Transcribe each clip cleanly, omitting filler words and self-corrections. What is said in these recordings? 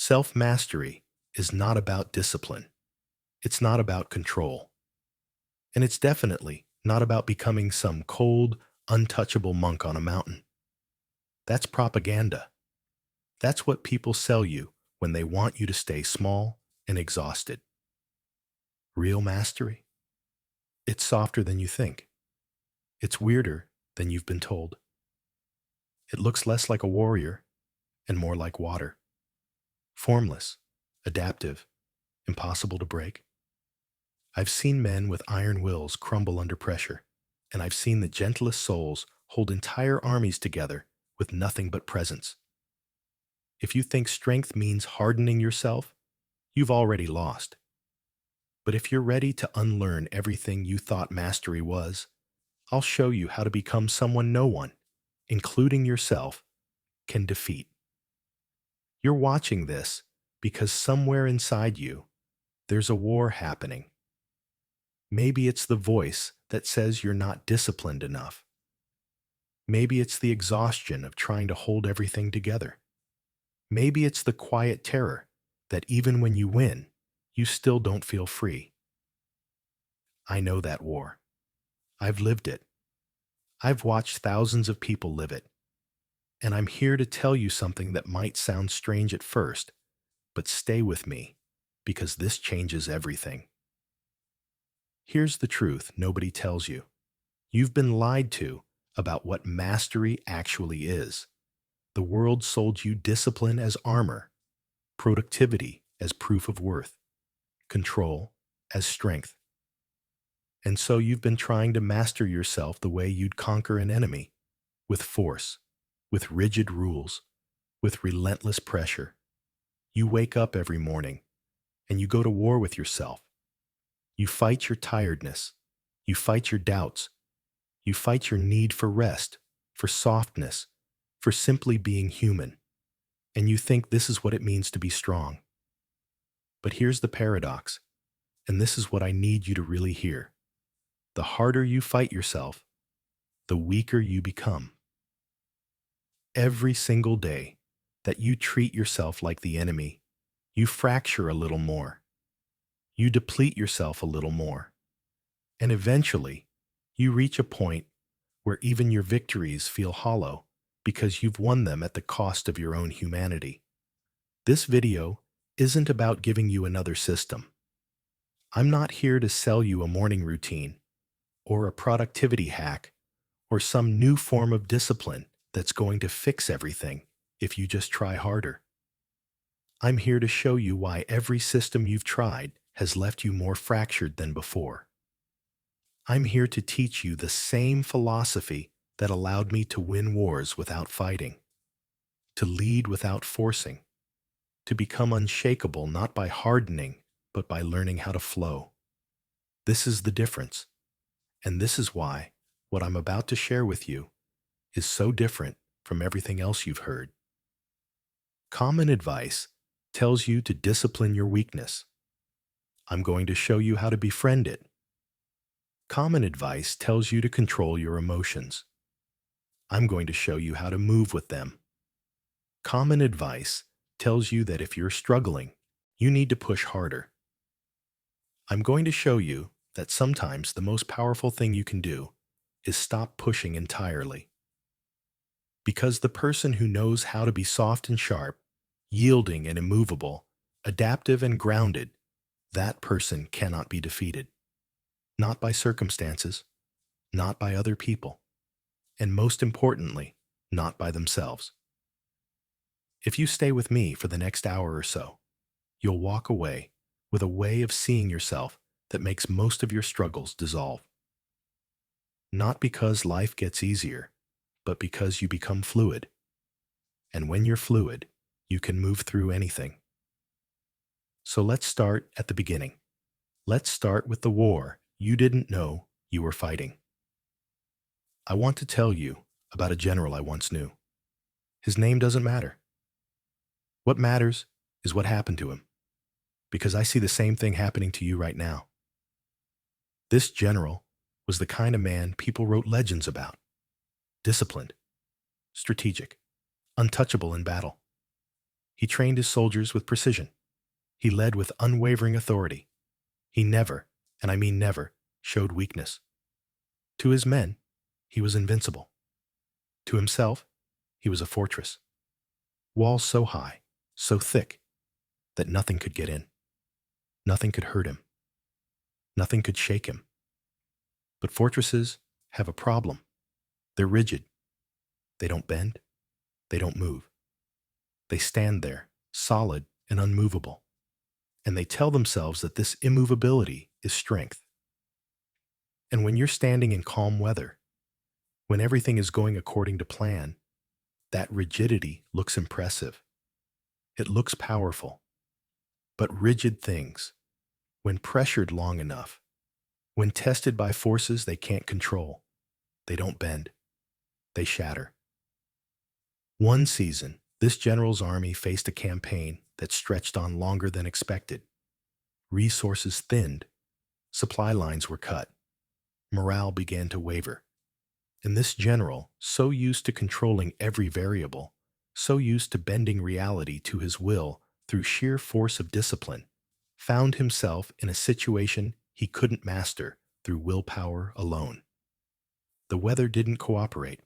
Self-mastery is not about discipline. It's not about control. And it's definitely not about becoming some cold, untouchable monk on a mountain. That's propaganda. That's what people sell you when they want you to stay small and exhausted. Real mastery? It's softer than you think. It's weirder than you've been told. It looks less like a warrior and more like water. Formless, adaptive, impossible to break. I've seen men with iron wills crumble under pressure, and I've seen the gentlest souls hold entire armies together with nothing but presence. If you think strength means hardening yourself, you've already lost. But if you're ready to unlearn everything you thought mastery was, I'll show you how to become someone no one, including yourself, can defeat. You're watching this because somewhere inside you, there's a war happening. Maybe it's the voice that says you're not disciplined enough. Maybe it's the exhaustion of trying to hold everything together. Maybe it's the quiet terror that even when you win, you still don't feel free. I know that war. I've lived it. I've watched thousands of people live it. And I'm here to tell you something that might sound strange at first, but stay with me, because this changes everything. Here's the truth nobody tells you. You've been lied to about what mastery actually is. The world sold you discipline as armor, productivity as proof of worth, control as strength. And so you've been trying to master yourself the way you'd conquer an enemy, with force, with rigid rules, with relentless pressure. You wake up every morning and you go to war with yourself. You fight your tiredness. You fight your doubts. You fight your need for rest, for softness, for simply being human. And you think this is what it means to be strong. But here's the paradox, and this is what I need you to really hear. The harder you fight yourself, the weaker you become. Every single day that you treat yourself like the enemy, you fracture a little more. You deplete yourself a little more. And eventually, you reach a point where even your victories feel hollow because you've won them at the cost of your own humanity. This video isn't about giving you another system. I'm not here to sell you a morning routine or a productivity hack or some new form of discipline that's going to fix everything if you just try harder. I'm here to show you why every system you've tried has left you more fractured than before. I'm here to teach you the same philosophy that allowed me to win wars without fighting, to lead without forcing, to become unshakable not by hardening, but by learning how to flow. This is the difference, and this is why what I'm about to share with you is so different from everything else you've heard. Common advice tells you to discipline your weakness. I'm going to show you how to befriend it. Common advice tells you to control your emotions. I'm going to show you how to move with them. Common advice tells you that if you're struggling, you need to push harder. I'm going to show you that sometimes the most powerful thing you can do is stop pushing entirely. Because the person who knows how to be soft and sharp, yielding and immovable, adaptive and grounded, that person cannot be defeated. Not by circumstances, not by other people, and most importantly, not by themselves. If you stay with me for the next hour or so, you'll walk away with a way of seeing yourself that makes most of your struggles dissolve. Not because life gets easier, but because you become fluid. And when you're fluid, you can move through anything. So let's start at the beginning. Let's start with the war you didn't know you were fighting. I want to tell you about a general I once knew. His name doesn't matter. What matters is what happened to him, because I see the same thing happening to you right now. This general was the kind of man people wrote legends about. Disciplined, strategic, untouchable in battle. He trained his soldiers with precision. He led with unwavering authority. He never, and I mean never, showed weakness. To his men, he was invincible. To himself, he was a fortress. Walls so high, so thick, that nothing could get in. Nothing could hurt him. Nothing could shake him. But fortresses have a problem. They're rigid. They don't bend. They don't move. They stand there, solid and unmovable. And they tell themselves that this immovability is strength. And when you're standing in calm weather, when everything is going according to plan, that rigidity looks impressive. It looks powerful. But rigid things, when pressured long enough, when tested by forces they can't control, they don't bend. They shatter. One season, this general's army faced a campaign that stretched on longer than expected. Resources thinned. Supply lines were cut. Morale began to waver. And this general, so used to controlling every variable, so used to bending reality to his will through sheer force of discipline, found himself in a situation he couldn't master through willpower alone. The weather didn't cooperate.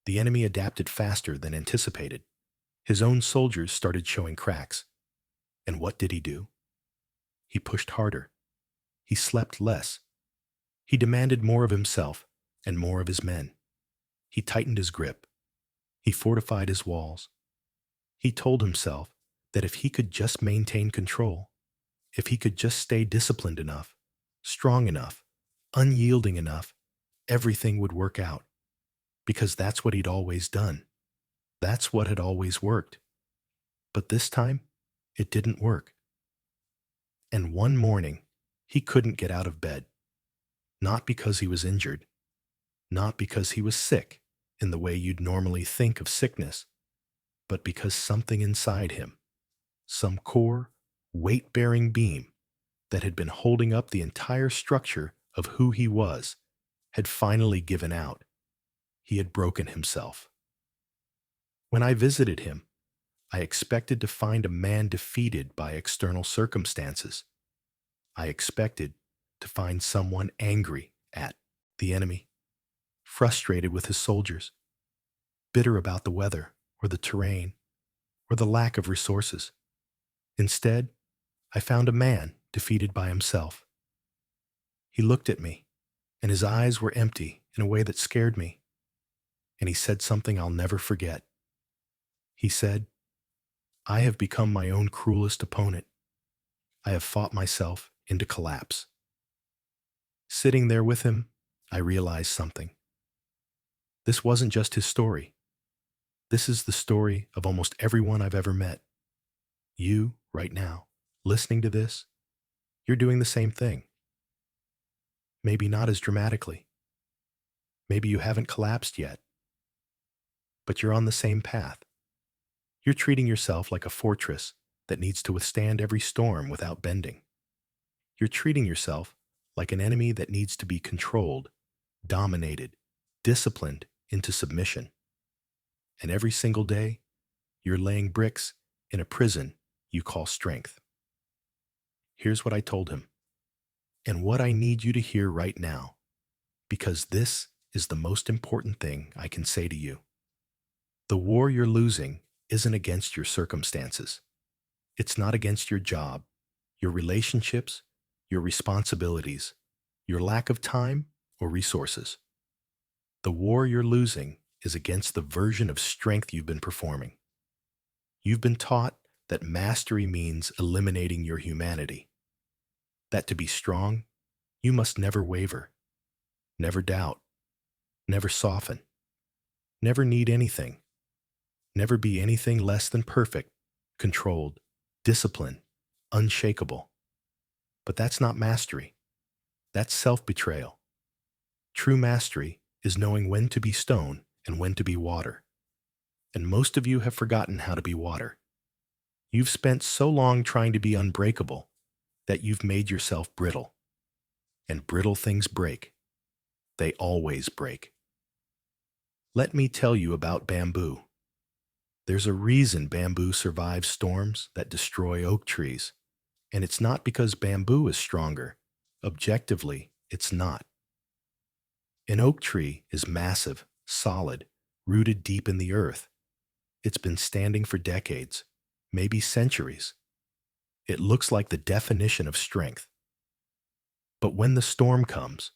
The enemy adapted faster than anticipated. His own soldiers started showing cracks. And what did he do? He pushed harder. He slept less. He demanded more of himself and more of his men. He tightened his grip. He fortified his walls. He told himself that if he could just maintain control, if he could just stay disciplined enough, strong enough, unyielding enough, everything would work out. Because that's what he'd always done. That's what had always worked. But this time, it didn't work. And one morning, he couldn't get out of bed. Not because he was injured. Not because he was sick in the way you'd normally think of sickness, but because something inside him, some core, weight-bearing beam that had been holding up the entire structure of who he was, had finally given out. He had broken himself. When I visited him, I expected to find a man defeated by external circumstances. I expected to find someone angry at the enemy, frustrated with his soldiers, bitter about the weather or the terrain or the lack of resources. Instead, I found a man defeated by himself. He looked at me, and his eyes were empty in a way that scared me. And he said something I'll never forget. He said, "I have become my own cruelest opponent. I have fought myself into collapse." Sitting there with him, I realized something. This wasn't just his story. This is the story of almost everyone I've ever met. You, right now, listening to this, you're doing the same thing. Maybe not as dramatically. Maybe you haven't collapsed yet. But you're on the same path. You're treating yourself like a fortress that needs to withstand every storm without bending. You're treating yourself like an enemy that needs to be controlled, dominated, disciplined into submission. And every single day, you're laying bricks in a prison you call strength. Here's what I told him, and what I need you to hear right now, because this is the most important thing I can say to you. The war you're losing isn't against your circumstances. It's not against your job, your relationships, your responsibilities, your lack of time or resources. The war you're losing is against the version of strength you've been performing. You've been taught that mastery means eliminating your humanity. That to be strong, you must never waver, never doubt, never soften, never need anything, never be anything less than perfect, controlled, disciplined, unshakable. But that's not mastery. That's self-betrayal. True mastery is knowing when to be stone and when to be water. And most of you have forgotten how to be water. You've spent so long trying to be unbreakable that you've made yourself brittle. And brittle things break. They always break. Let me tell you about bamboo. There's a reason bamboo survives storms that destroy oak trees, and it's not because bamboo is stronger. Objectively, it's not. An oak tree is massive, solid, rooted deep in the earth. It's been standing for decades, maybe centuries. It looks like the definition of strength. But when the storm comes,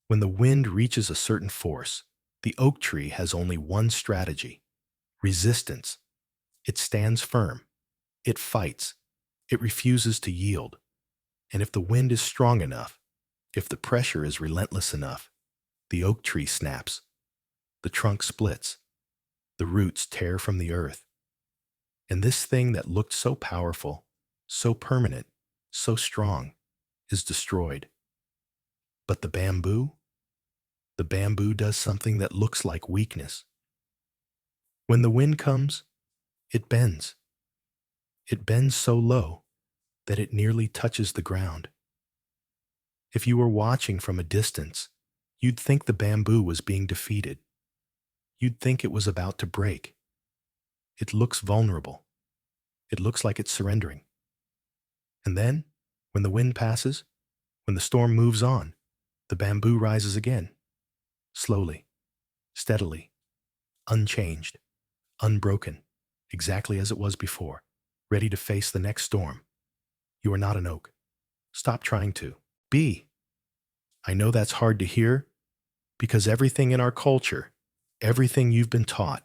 when the wind reaches a certain force, the oak tree has only one strategy: resistance. It stands firm. It fights. It refuses to yield. And if the wind is strong enough, if the pressure is relentless enough, the oak tree snaps. The trunk splits. The roots tear from the earth. And this thing that looked so powerful, so permanent, so strong, is destroyed. But the bamboo? The bamboo does something that looks like weakness. When the wind comes, it bends. It bends so low that it nearly touches the ground. If you were watching from a distance, you'd think the bamboo was being defeated. You'd think it was about to break. It looks vulnerable. It looks like it's surrendering. And then, when the wind passes, when the storm moves on, the bamboo rises again. Slowly, steadily, unchanged, unbroken, exactly as it was before, ready to face the next storm. You are not an oak. Stop trying to be. I know that's hard to hear because everything in our culture, everything you've been taught,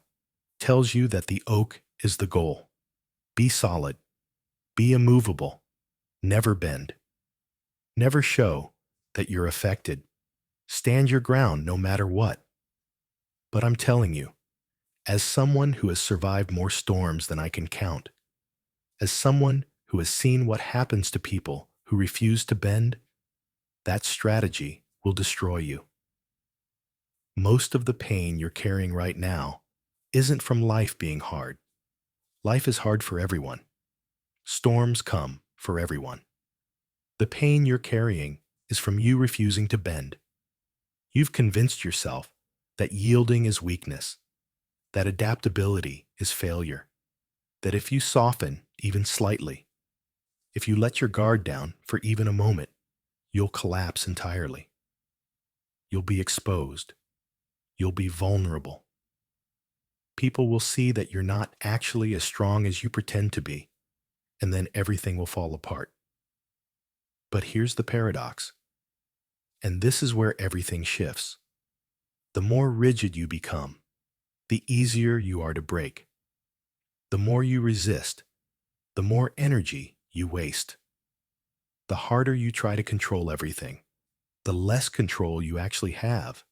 tells you that the oak is the goal. Be solid. Be immovable. Never bend. Never show that you're affected. Stand your ground no matter what. But I'm telling you, as someone who has survived more storms than I can count, as someone who has seen what happens to people who refuse to bend, that strategy will destroy you. Most of the pain you're carrying right now isn't from life being hard. Life is hard for everyone. Storms come for everyone. The pain you're carrying is from you refusing to bend. You've convinced yourself that yielding is weakness, that adaptability is failure, that if you soften even slightly, if you let your guard down for even a moment, you'll collapse entirely. You'll be exposed. You'll be vulnerable. People will see that you're not actually as strong as you pretend to be, and then everything will fall apart. But here's the paradox, and this is where everything shifts. The more rigid you become, the easier you are to break. The more you resist, the more energy you waste. The harder you try to control everything, the less control you actually have.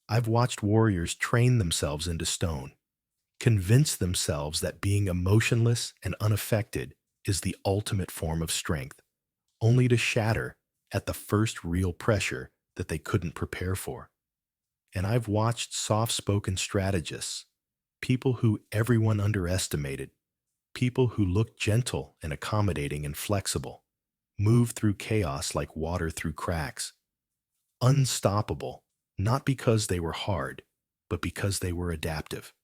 I've watched warriors train themselves into stone, convince themselves that being emotionless and unaffected is the ultimate form of strength, only to shatter at the first real pressure that they couldn't prepare for. And I've watched soft-spoken strategists, people who everyone underestimated, people who looked gentle and accommodating and flexible, move through chaos like water through cracks. Unstoppable, not because they were hard, but because they were adaptive.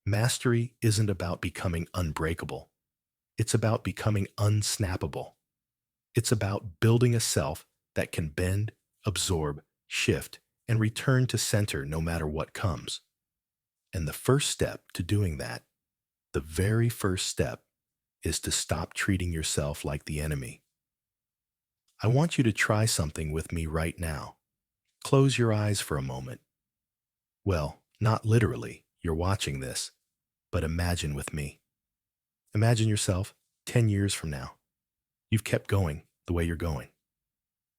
Mastery isn't about becoming unbreakable. It's about becoming unsnappable. It's about building a self that can bend, absorb, shift, and return to center no matter what comes. And the first step to doing that, the very first step, is to stop treating yourself like the enemy. I want you to try something with me right now. Close your eyes for a moment. Well, not literally, you're watching this, but imagine with me. Imagine yourself 10 years from now. You've kept going the way you're going,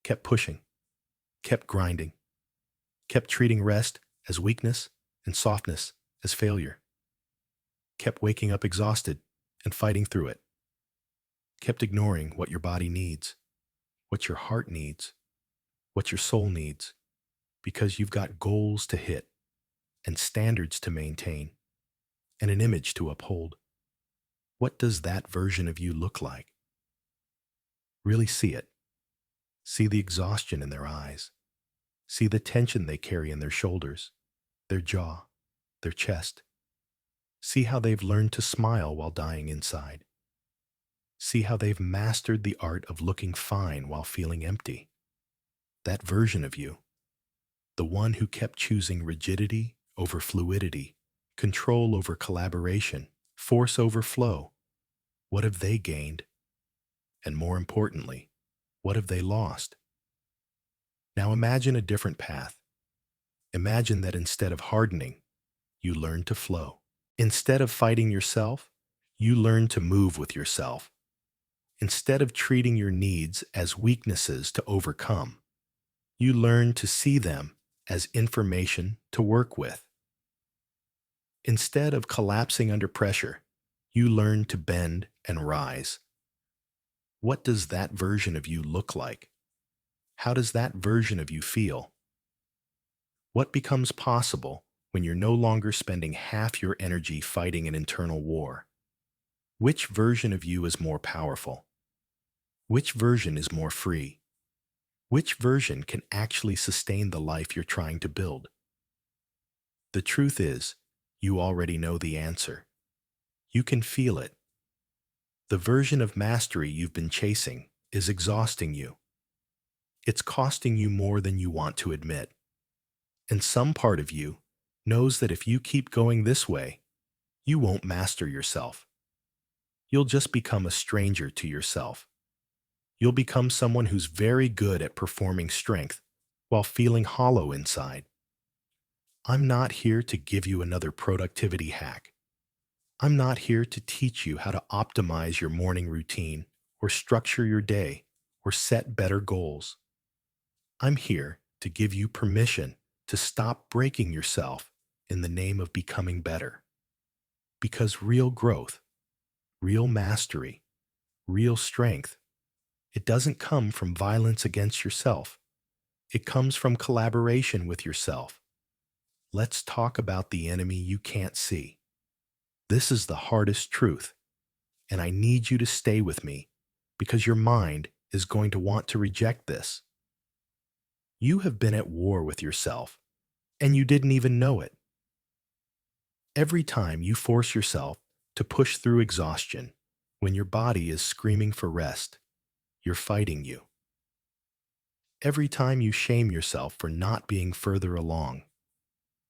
kept pushing, kept grinding, kept treating rest as weakness and softness as failure, kept waking up exhausted and fighting through it, kept ignoring what your body needs, what your heart needs, what your soul needs, because you've got goals to hit and standards to maintain and an image to uphold. What does that version of you look like? Really see it. See the exhaustion in their eyes. See the tension they carry in their shoulders, their jaw, their chest. See how they've learned to smile while dying inside. See how they've mastered the art of looking fine while feeling empty. That version of you, the one who kept choosing rigidity over fluidity, control over collaboration, force over flow, what have they gained? And more importantly, what have they lost? Now imagine a different path. Imagine that instead of hardening, you learn to flow. Instead of fighting yourself, you learn to move with yourself. Instead of treating your needs as weaknesses to overcome, you learn to see them as information to work with. Instead of collapsing under pressure, you learn to bend and rise. What does that version of you look like? How does that version of you feel? What becomes possible when you're no longer spending half your energy fighting an internal war? Which version of you is more powerful? Which version is more free? Which version can actually sustain the life you're trying to build? The truth is, you already know the answer. You can feel it. The version of mastery you've been chasing is exhausting you. It's costing you more than you want to admit. And some part of you knows that if you keep going this way, you won't master yourself. You'll just become a stranger to yourself. You'll become someone who's very good at performing strength while feeling hollow inside. I'm not here to give you another productivity hack. I'm not here to teach you how to optimize your morning routine or structure your day or set better goals. I'm here to give you permission to stop breaking yourself in the name of becoming better. Because real growth, real mastery, real strength, it doesn't come from violence against yourself. It comes from collaboration with yourself. Let's talk about the enemy you can't see. This is the hardest truth, and I need you to stay with me because your mind is going to want to reject this. You have been at war with yourself, and you didn't even know it. Every time you force yourself to push through exhaustion when your body is screaming for rest, you're fighting you. Every time you shame yourself for not being further along,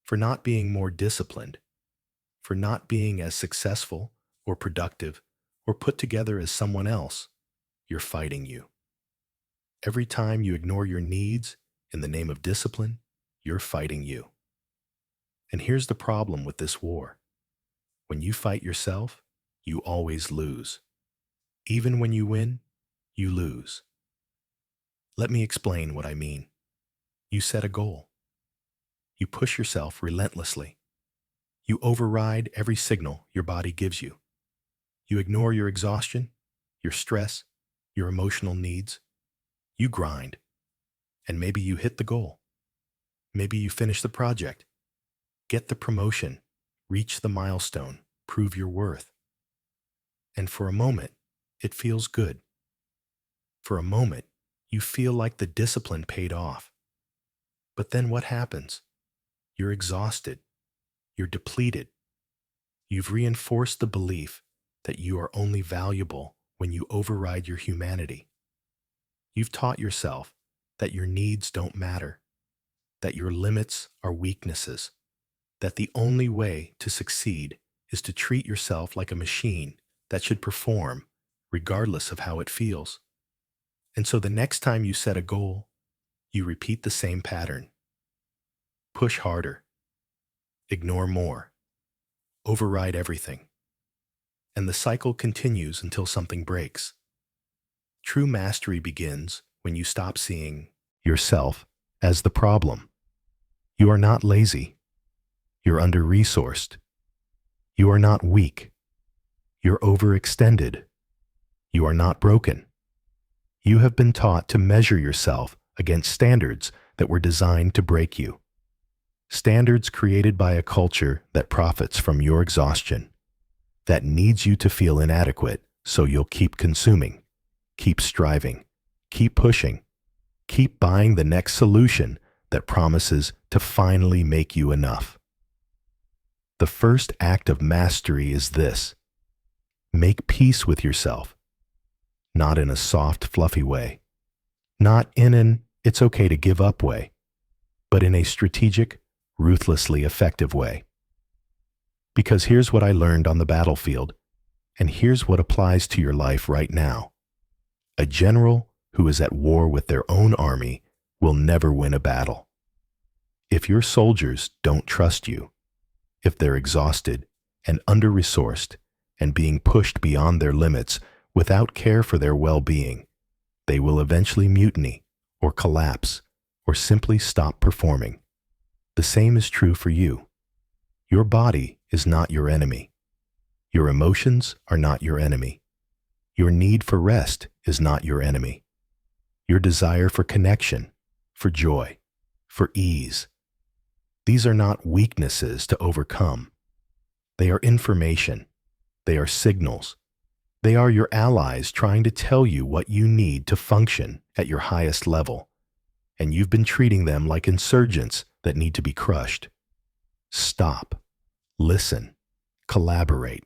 for not being more disciplined, for not being as successful or productive or put together as someone else, you're fighting you. Every time you ignore your needs in the name of discipline, you're fighting you. And here's the problem with this war. When you fight yourself, you always lose. Even when you win, you lose. Let me explain what I mean. You set a goal. You push yourself relentlessly. You override every signal your body gives you. You ignore your exhaustion, your stress, your emotional needs. You grind. And maybe you hit the goal. Maybe you finish the project. Get the promotion. Reach the milestone. Prove your worth. And for a moment, it feels good. For a moment, you feel like the discipline paid off. But then what happens? You're exhausted. You're depleted. You've reinforced the belief that you are only valuable when you override your humanity. You've taught yourself that your needs don't matter, that your limits are weaknesses, that the only way to succeed is to treat yourself like a machine that should perform regardless of how it feels. And so the next time you set a goal, you repeat the same pattern. Push harder. Ignore more. Override everything. And the cycle continues until something breaks. True mastery begins when you stop seeing yourself as the problem. You are not lazy. You're under-resourced. You are not weak. You're overextended. You are not broken. You have been taught to measure yourself against standards that were designed to break you. Standards created by a culture that profits from your exhaustion, that needs you to feel inadequate so you'll keep consuming, keep striving, keep pushing, keep buying the next solution that promises to finally make you enough. The first act of mastery is this: make peace with yourself, not in a soft, fluffy way, not in an it's okay to give up way, but in a strategic, ruthlessly effective way. Because here's what I learned on the battlefield, and here's what applies to your life right now. A general who is at war with their own army will never win a battle. If your soldiers don't trust you, if they're exhausted and under-resourced and being pushed beyond their limits without care for their well-being, they will eventually mutiny or collapse or simply stop performing. The same is true for you. Your body is not your enemy. Your emotions are not your enemy. Your need for rest is not your enemy. Your desire for connection, for joy, for ease. These are not weaknesses to overcome. They are information. They are signals. They are your allies trying to tell you what you need to function at your highest level, and you've been treating them like insurgents that need to be crushed. Stop. Listen. Collaborate.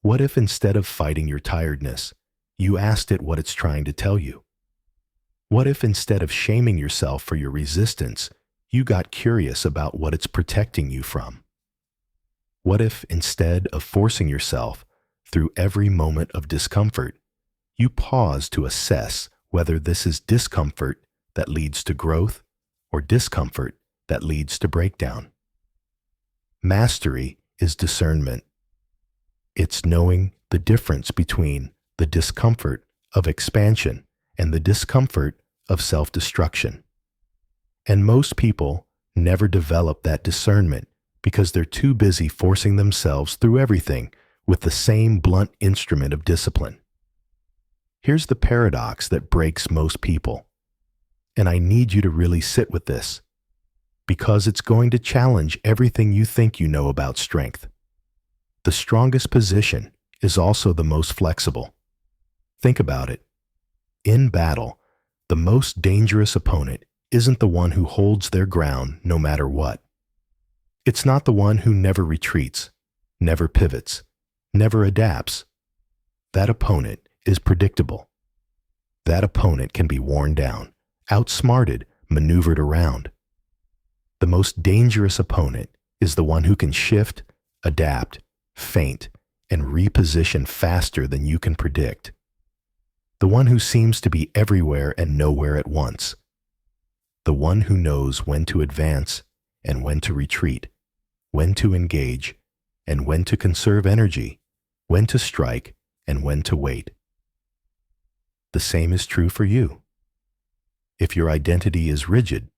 What if instead of fighting your tiredness, you asked it what it's trying to tell you? What if instead of shaming yourself for your resistance, you got curious about what it's protecting you from? What if instead of forcing yourself through every moment of discomfort, you pause to assess whether this is discomfort that leads to growth or discomfort that leads to breakdown? Mastery is discernment. It's knowing the difference between the discomfort of expansion and the discomfort of self-destruction. And most people never develop that discernment because they're too busy forcing themselves through everything with the same blunt instrument of discipline. Here's the paradox that breaks most people, and I need you to really sit with this, because it's going to challenge everything you think you know about strength. The strongest position is also the most flexible. Think about it. In battle, the most dangerous opponent isn't the one who holds their ground no matter what. It's not the one who never retreats, never pivots, never adapts. That opponent is predictable. That opponent can be worn down, outsmarted, maneuvered around. The most dangerous opponent is the one who can shift, adapt, feint, and reposition faster than you can predict. The one who seems to be everywhere and nowhere at once. The one who knows when to advance and when to retreat, when to engage and when to conserve energy, when to strike and when to wait. The same is true for you. If your identity is rigid,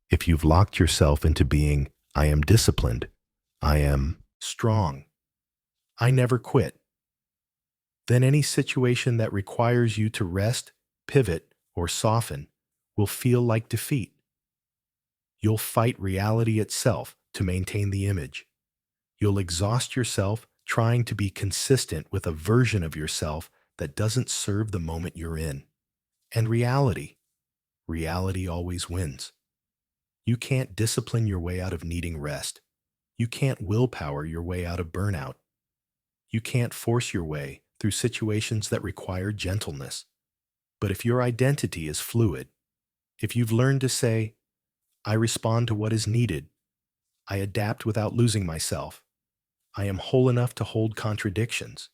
if you've locked yourself into being, I am disciplined, I am strong, I never quit, then any situation that requires you to rest, pivot, or soften will feel like defeat. You'll fight reality itself to maintain the image. You'll exhaust yourself trying to be consistent with a version of yourself that doesn't serve the moment you're in. And reality always wins. You can't discipline your way out of needing rest. You can't willpower your way out of burnout. You can't force your way through situations that require gentleness. But if your identity is fluid, if you've learned to say, I respond to what is needed, I adapt without losing myself, I am whole enough to hold contradictions,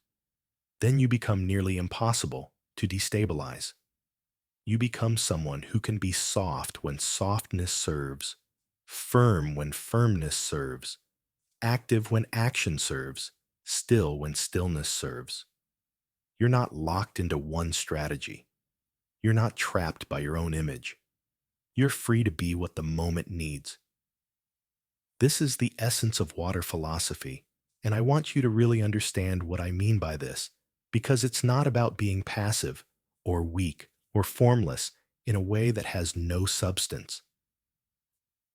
then you become nearly impossible to destabilize. You become someone who can be soft when softness serves, firm when firmness serves, active when action serves, still when stillness serves. You're not locked into one strategy. You're not trapped by your own image. You're free to be what the moment needs. This is the essence of water philosophy, and I want you to really understand what I mean by this, because it's not about being passive or weak or formless in a way that has no substance.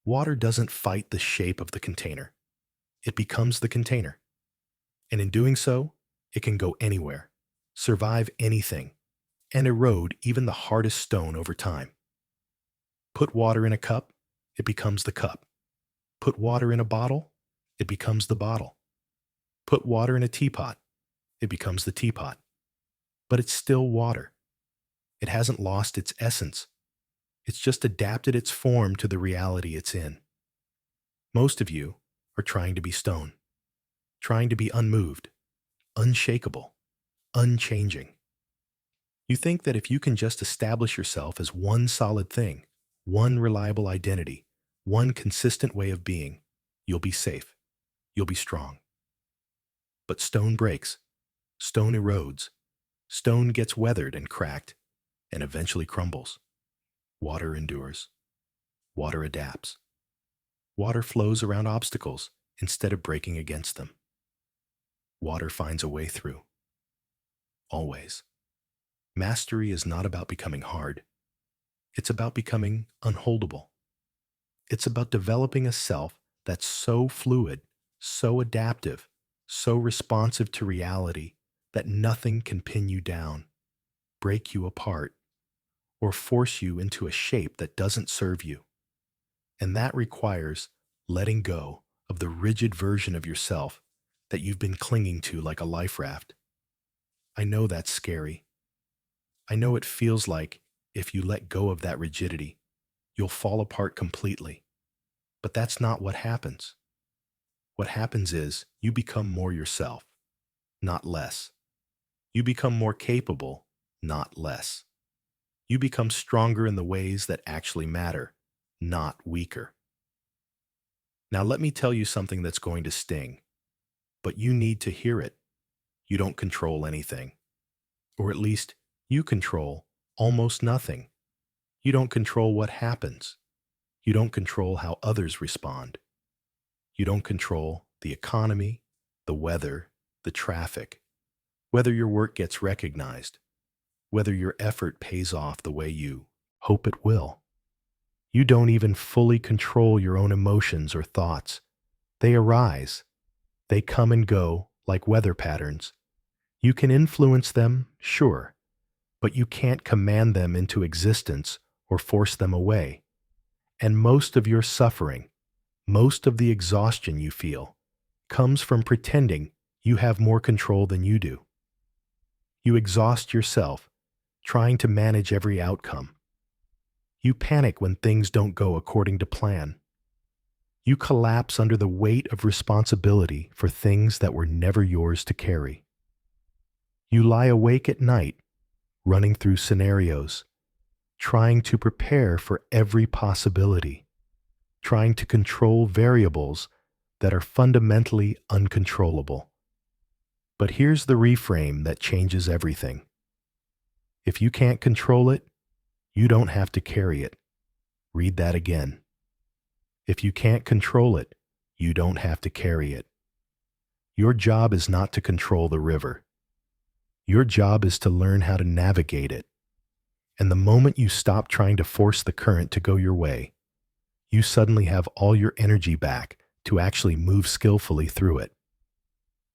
Water doesn't fight the shape of the container. It becomes the container. And in doing so, it can go anywhere, survive anything, and erode even the hardest stone over time. Put water in a cup, it becomes the cup. Put water in a bottle, it becomes the bottle. Put water in a teapot, it becomes the teapot. But it's still water. It hasn't lost its essence. It's just adapted its form to the reality it's in. Most of you are trying to be stone, trying to be unmoved, unshakable, unchanging. You think that if you can just establish yourself as one solid thing, one reliable identity, one consistent way of being, you'll be safe, you'll be strong. But stone breaks, stone erodes, stone gets weathered and cracked, and eventually crumbles. Water endures. Water adapts. Water flows around obstacles instead of breaking against them. Water finds a way through. Always. Mastery is not about becoming hard. It's about becoming unholdable. It's about developing a self that's so fluid, so adaptive, so responsive to reality that nothing can pin you down, break you apart, or force you into a shape that doesn't serve you. And that requires letting go of the rigid version of yourself that you've been clinging to like a life raft. I know that's scary. I know it feels like if you let go of that rigidity, you'll fall apart completely. But that's not what happens. What happens is you become more yourself, not less. You become more capable, not less. You become stronger in the ways that actually matter, not weaker. Now let me tell you something that's going to sting, but you need to hear it. You don't control anything. Or at least, you control almost nothing. You don't control what happens. You don't control how others respond. You don't control the economy, the weather, the traffic, whether your work gets recognized, whether your effort pays off the way you hope it will. You don't even fully control your own emotions or thoughts. They arise. They come and go like weather patterns. You can influence them, sure, but you can't command them into existence or force them away. And most of your suffering, most of the exhaustion you feel, comes from pretending you have more control than you do. You exhaust yourself trying to manage every outcome. You panic when things don't go according to plan. You collapse under the weight of responsibility for things that were never yours to carry. You lie awake at night, running through scenarios, trying to prepare for every possibility, trying to control variables that are fundamentally uncontrollable. But here's the reframe that changes everything. If you can't control it, you don't have to carry it. Read that again. If you can't control it, you don't have to carry it. Your job is not to control the river. Your job is to learn how to navigate it. And the moment you stop trying to force the current to go your way, you suddenly have all your energy back to actually move skillfully through it.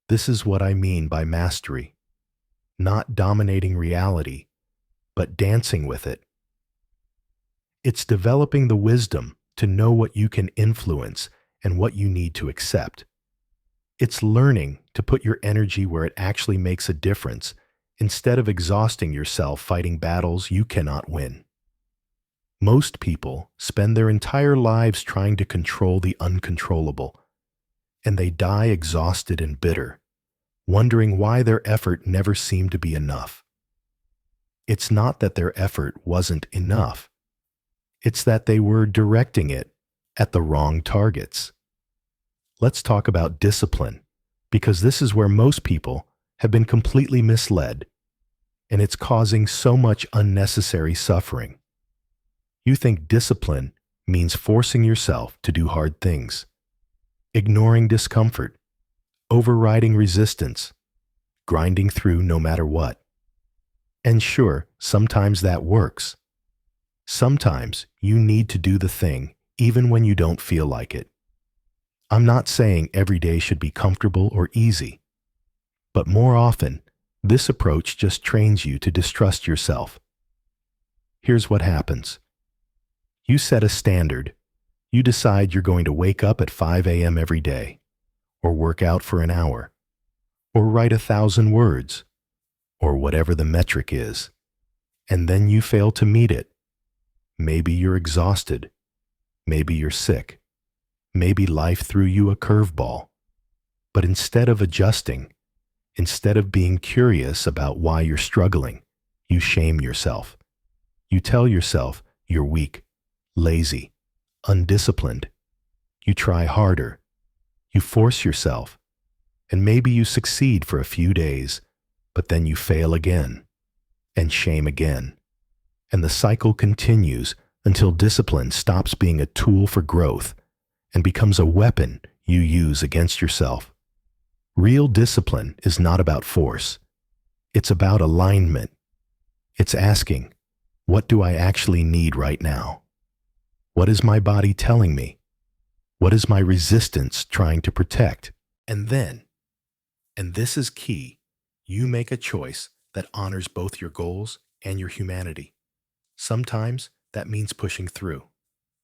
This is what I mean by mastery. Not dominating reality, but dancing with it. It's developing the wisdom to know what you can influence and what you need to accept. It's learning to put your energy where it actually makes a difference instead of exhausting yourself fighting battles you cannot win. Most people spend their entire lives trying to control the uncontrollable, and they die exhausted and bitter, wondering why their effort never seemed to be enough. It's not that their effort wasn't enough. It's that they were directing it at the wrong targets. Let's talk about discipline, because this is where most people have been completely misled, and it's causing so much unnecessary suffering. You think discipline means forcing yourself to do hard things, ignoring discomfort, overriding resistance, grinding through no matter what. And sure, sometimes that works. Sometimes you need to do the thing even when you don't feel like it. I'm not saying every day should be comfortable or easy, but more often, this approach just trains you to distrust yourself. Here's what happens. You set a standard. You decide you're going to wake up at 5 a.m. every day, or work out for an hour, or write 1,000 words, or whatever the metric is, and then you fail to meet it. Maybe you're exhausted. Maybe you're sick. Maybe life threw you a curveball. But instead of adjusting, instead of being curious about why you're struggling, you shame yourself. You tell yourself you're weak, lazy, undisciplined. You try harder. You force yourself. And maybe you succeed for a few days, but then you fail again, and shame again. And the cycle continues until discipline stops being a tool for growth and becomes a weapon you use against yourself. Real discipline is not about force. It's about alignment. It's asking, what do I actually need right now? What is my body telling me? What is my resistance trying to protect? And then, and this is key, you make a choice that honors both your goals and your humanity. Sometimes that means pushing through.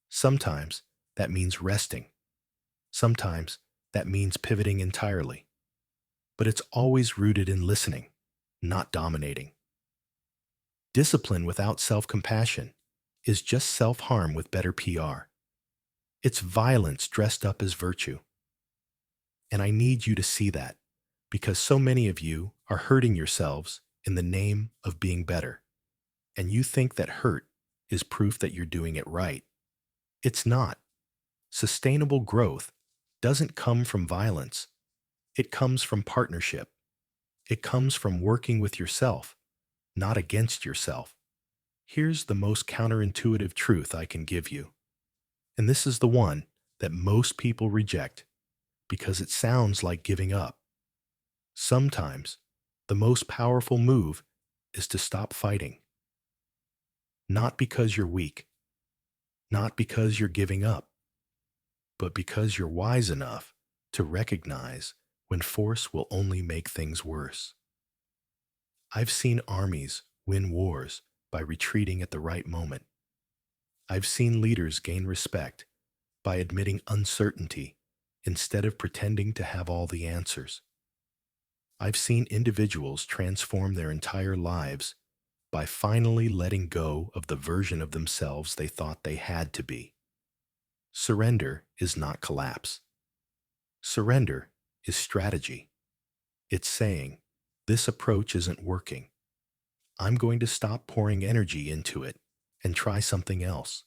Sometimes that means resting. Sometimes that means pivoting entirely. But it's always rooted in listening, not dominating. Discipline without self-compassion is just self-harm with better PR. It's violence dressed up as virtue. And I need you to see that, because so many of you are hurting yourselves in the name of being better. And you think that hurt is proof that you're doing it right. It's not. Sustainable growth doesn't come from violence. It comes from partnership. It comes from working with yourself, not against yourself. Here's the most counterintuitive truth I can give you. And this is the one that most people reject because it sounds like giving up. Sometimes the most powerful move is to stop fighting. Not because you're weak, not because you're giving up, but because you're wise enough to recognize when force will only make things worse. I've seen armies win wars by retreating at the right moment. I've seen leaders gain respect by admitting uncertainty instead of pretending to have all the answers. I've seen individuals transform their entire lives by finally letting go of the version of themselves they thought they had to be. Surrender is not collapse. Surrender is strategy. It's saying, this approach isn't working. I'm going to stop pouring energy into it and try something else.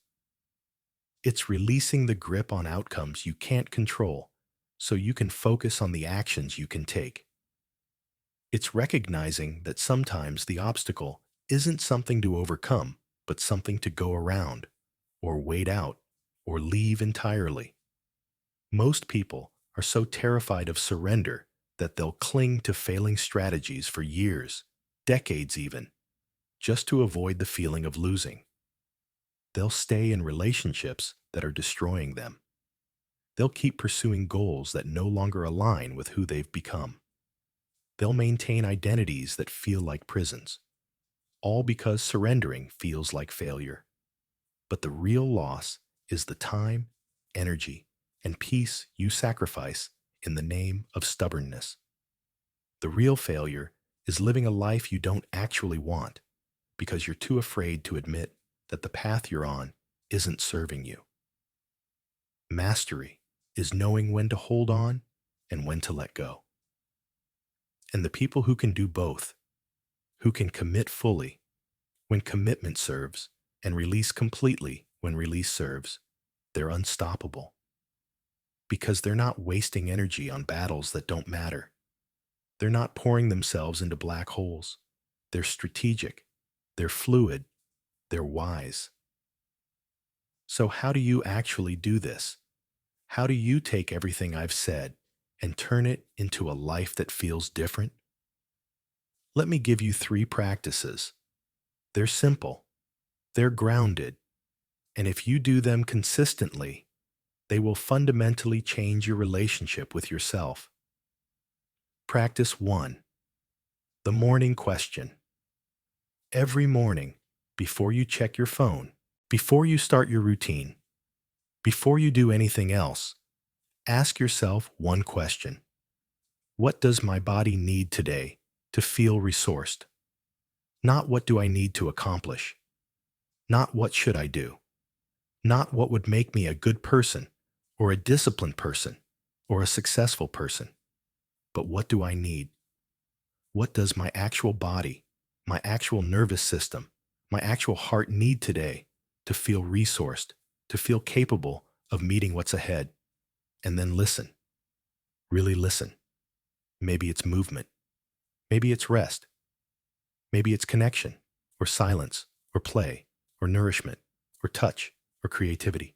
It's releasing the grip on outcomes you can't control so you can focus on the actions you can take. It's recognizing that sometimes the obstacle isn't something to overcome, but something to go around, or wait out, or leave entirely. Most people are so terrified of surrender that they'll cling to failing strategies for years, decades even, just to avoid the feeling of losing. They'll stay in relationships that are destroying them. They'll keep pursuing goals that no longer align with who they've become. They'll maintain identities that feel like prisons, all because surrendering feels like failure. But the real loss is the time, energy, and peace you sacrifice in the name of stubbornness. The real failure is living a life you don't actually want because you're too afraid to admit that the path you're on isn't serving you. Mastery is knowing when to hold on and when to let go. And the people who can do both, who can commit fully when commitment serves and release completely when release serves, they're unstoppable. Because they're not wasting energy on battles that don't matter. They're not pouring themselves into black holes. They're strategic. They're fluid. They're wise. So how do you actually do this? How do you take everything I've said and turn it into a life that feels different? Let me give you 3 practices. They're simple. They're grounded. And if you do them consistently, they will fundamentally change your relationship with yourself. Practice 1. The morning question. Every morning, before you check your phone, before you start your routine, before you do anything else, ask yourself one question. What does my body need today to feel resourced? Not what do I need to accomplish? Not what should I do? Not what would make me a good person or a disciplined person or a successful person, but what do I need? What does my actual body, my actual nervous system, my actual heart need today to feel resourced, to feel capable of meeting what's ahead? And then listen, really listen. Maybe it's movement. Maybe it's rest. Maybe it's connection or silence or play or nourishment or touch or creativity.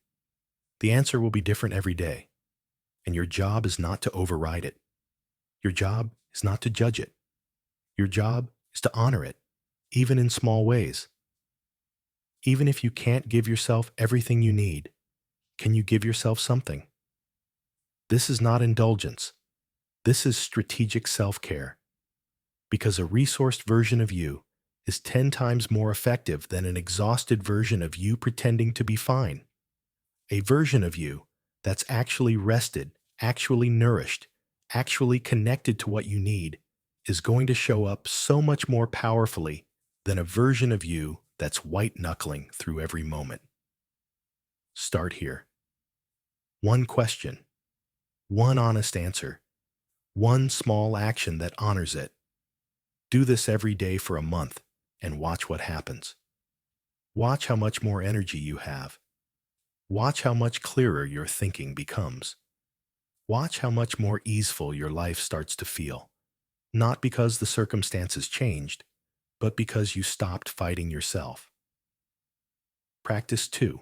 The answer will be different every day, and your job is not to override it. Your job is not to judge it. Your job is to honor it, even in small ways. Even if you can't give yourself everything you need, can you give yourself something? This is not indulgence. This is strategic self-care, because a resourced version of you is 10 times more effective than an exhausted version of you pretending to be fine. A version of you that's actually rested, actually nourished, actually connected to what you need is going to show up so much more powerfully than a version of you that's white-knuckling through every moment. Start here. One question, one honest answer, one small action that honors it. Do this every day for a month and watch what happens. Watch how much more energy you have. Watch how much clearer your thinking becomes. Watch how much more easeful your life starts to feel. Not because the circumstances changed, but because you stopped fighting yourself. Practice 2.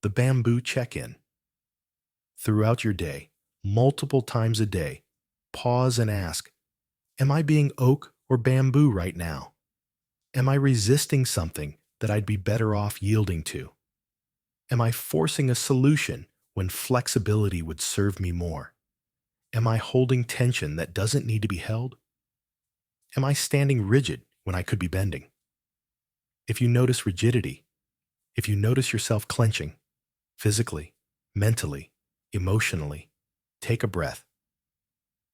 The bamboo check-in. Throughout your day, multiple times a day, pause and ask, am I being oak or bamboo right now? Am I resisting something that I'd be better off yielding to? Am I forcing a solution when flexibility would serve me more? Am I holding tension that doesn't need to be held? Am I standing rigid when I could be bending? If you notice rigidity, if you notice yourself clenching, physically, mentally, emotionally, take a breath.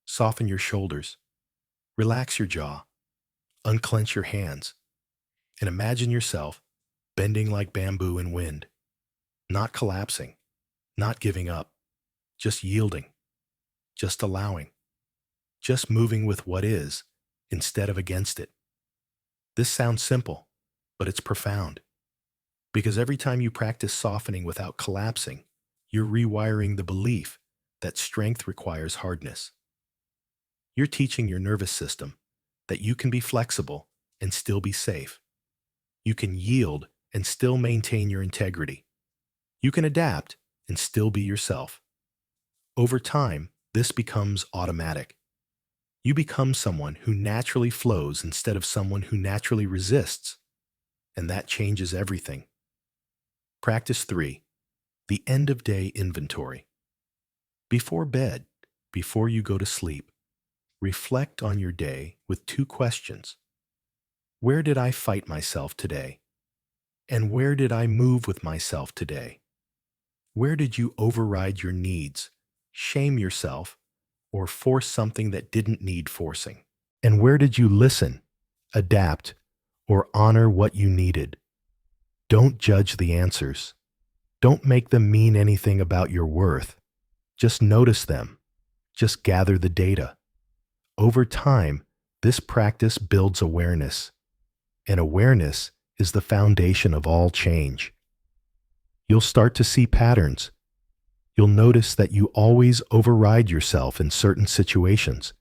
Soften your shoulders. Relax your jaw. Unclench your hands. And imagine yourself bending like bamboo in wind. Not collapsing, not giving up, just yielding, just allowing, just moving with what is instead of against it. This sounds simple, but it's profound, because every time you practice softening without collapsing, you're rewiring the belief that strength requires hardness. You're teaching your nervous system that you can be flexible and still be safe. You can yield and still maintain your integrity. You can adapt and still be yourself. Over time, this becomes automatic. You become someone who naturally flows instead of someone who naturally resists, and that changes everything. Practice 3. The end-of-day inventory. Before bed, before you go to sleep, reflect on your day with 2 questions. Where did I fight myself today? And where did I move with myself today? Where did you override your needs, shame yourself, or force something that didn't need forcing? And where did you listen, adapt, or honor what you needed? Don't judge the answers. Don't make them mean anything about your worth. Just notice them. Just gather the data. Over time, this practice builds awareness, and awareness is the foundation of all change. You'll start to see patterns. You'll notice that you always override yourself in certain situations.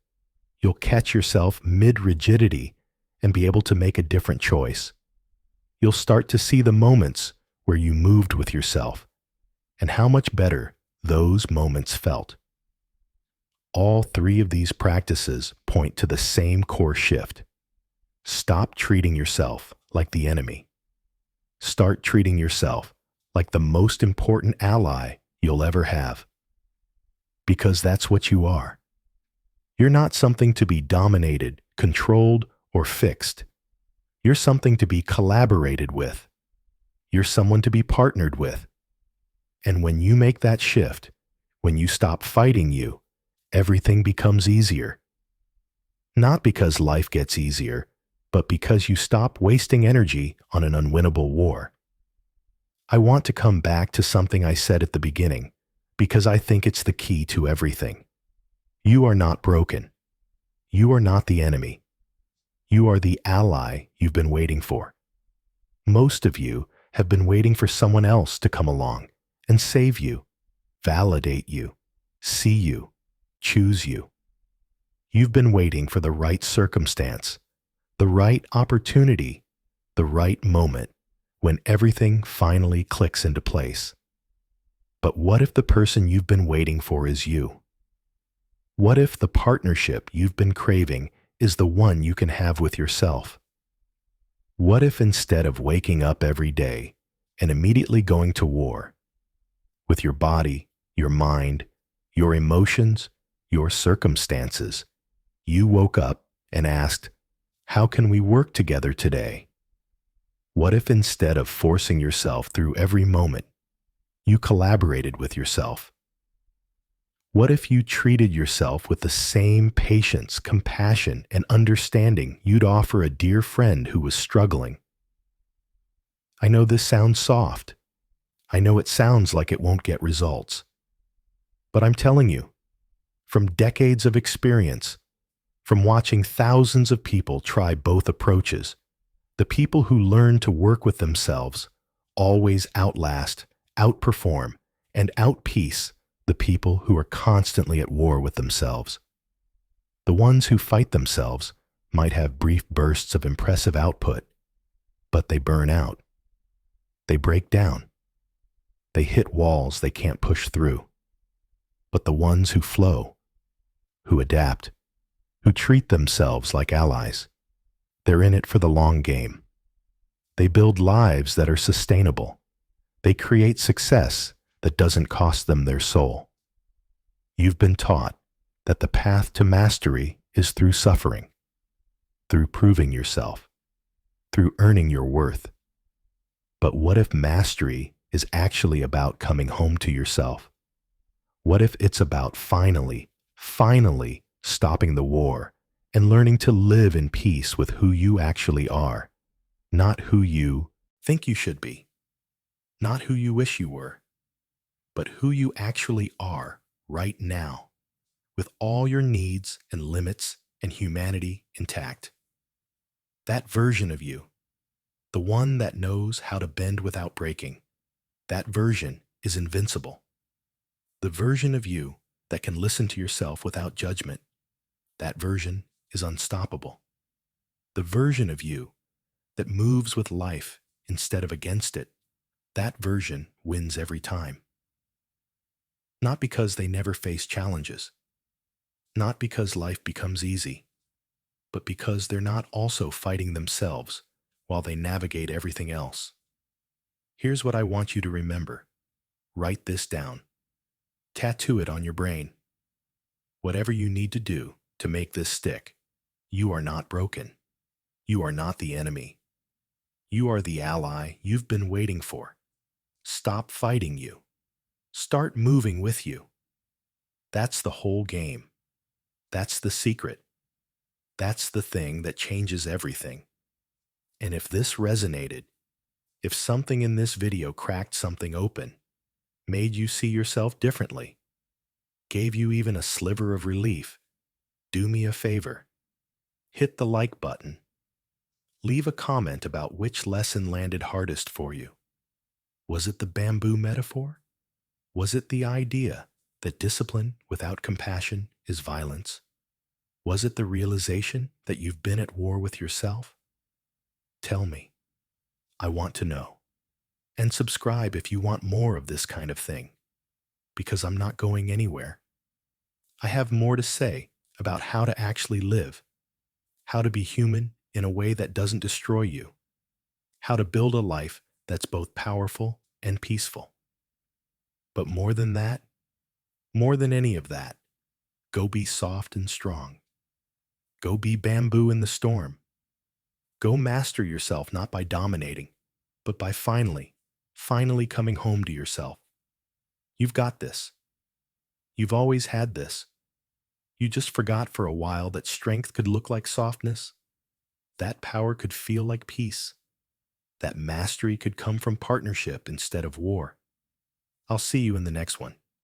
You'll catch yourself mid-rigidity and be able to make a different choice. You'll start to see the moments where you moved with yourself and how much better those moments felt. All 3 of these practices point to the same core shift. Stop treating yourself like the enemy. Start treating yourself like the most important ally you'll ever have. Because that's what you are. You're not something to be dominated, controlled, or fixed. You're something to be collaborated with. You're someone to be partnered with. And when you make that shift, when you stop fighting you, everything becomes easier. Not because life gets easier, but because you stop wasting energy on an unwinnable war. I want to come back to something I said at the beginning, because I think it's the key to everything. You are not broken. You are not the enemy. You are the ally you've been waiting for. Most of you have been waiting for someone else to come along and save you, validate you, see you, choose you. You've been waiting for the right circumstance, the right opportunity, the right moment when everything finally clicks into place. But what if the person you've been waiting for is you? What if the partnership you've been craving is the one you can have with yourself? What if instead of waking up every day and immediately going to war with your body, your mind, your emotions, your circumstances, you woke up and asked, "How can we work together today?" What if instead of forcing yourself through every moment, you collaborated with yourself? What if you treated yourself with the same patience, compassion, and understanding you'd offer a dear friend who was struggling? I know this sounds soft. I know it sounds like it won't get results. But I'm telling you, from decades of experience, from watching thousands of people try both approaches, the people who learn to work with themselves always outlast, outperform, and outpeace the people who are constantly at war with themselves. The ones who fight themselves might have brief bursts of impressive output, but they burn out. They break down. They hit walls they can't push through. But the ones who flow, who adapt, who treat themselves like allies, they're in it for the long game. They build lives that are sustainable. They create success that doesn't cost them their soul. You've been taught that the path to mastery is through suffering, through proving yourself, through earning your worth. But what if mastery is actually about coming home to yourself? What if it's about finally stopping the war and learning to live in peace with who you actually are, not who you think you should be, not who you wish you were, but who you actually are right now, with all your needs and limits and humanity intact? That version of you, the one that knows how to bend without breaking, that version is invincible. The version of you that can listen to yourself without judgment, that version is unstoppable. The version of you that moves with life instead of against it, that version wins every time. Not because they never face challenges, not because life becomes easy, but because they're not also fighting themselves while they navigate everything else. Here's what I want you to remember. Write this down. Tattoo it on your brain. Whatever you need to do to make this stick, you are not broken. You are not the enemy. You are the ally you've been waiting for. Stop fighting you. Start moving with you. That's the whole game. That's the secret. That's the thing that changes everything. And if this resonated, if something in this video cracked something open, made you see yourself differently, gave you even a sliver of relief, do me a favor. Hit the like button. Leave a comment about which lesson landed hardest for you. Was it the bamboo metaphor? Was it the idea that discipline without compassion is violence? Was it the realization that you've been at war with yourself? Tell me. I want to know. And subscribe if you want more of this kind of thing, because I'm not going anywhere. I have more to say about how to actually live, how to be human in a way that doesn't destroy you, how to build a life that's both powerful and peaceful. But more than that, more than any of that, go be soft and strong. Go be bamboo in the storm. Go master yourself not by dominating, but by finally coming home to yourself. You've got this. You've always had this. You just forgot for a while that strength could look like softness, that power could feel like peace, that mastery could come from partnership instead of war. I'll see you in the next one.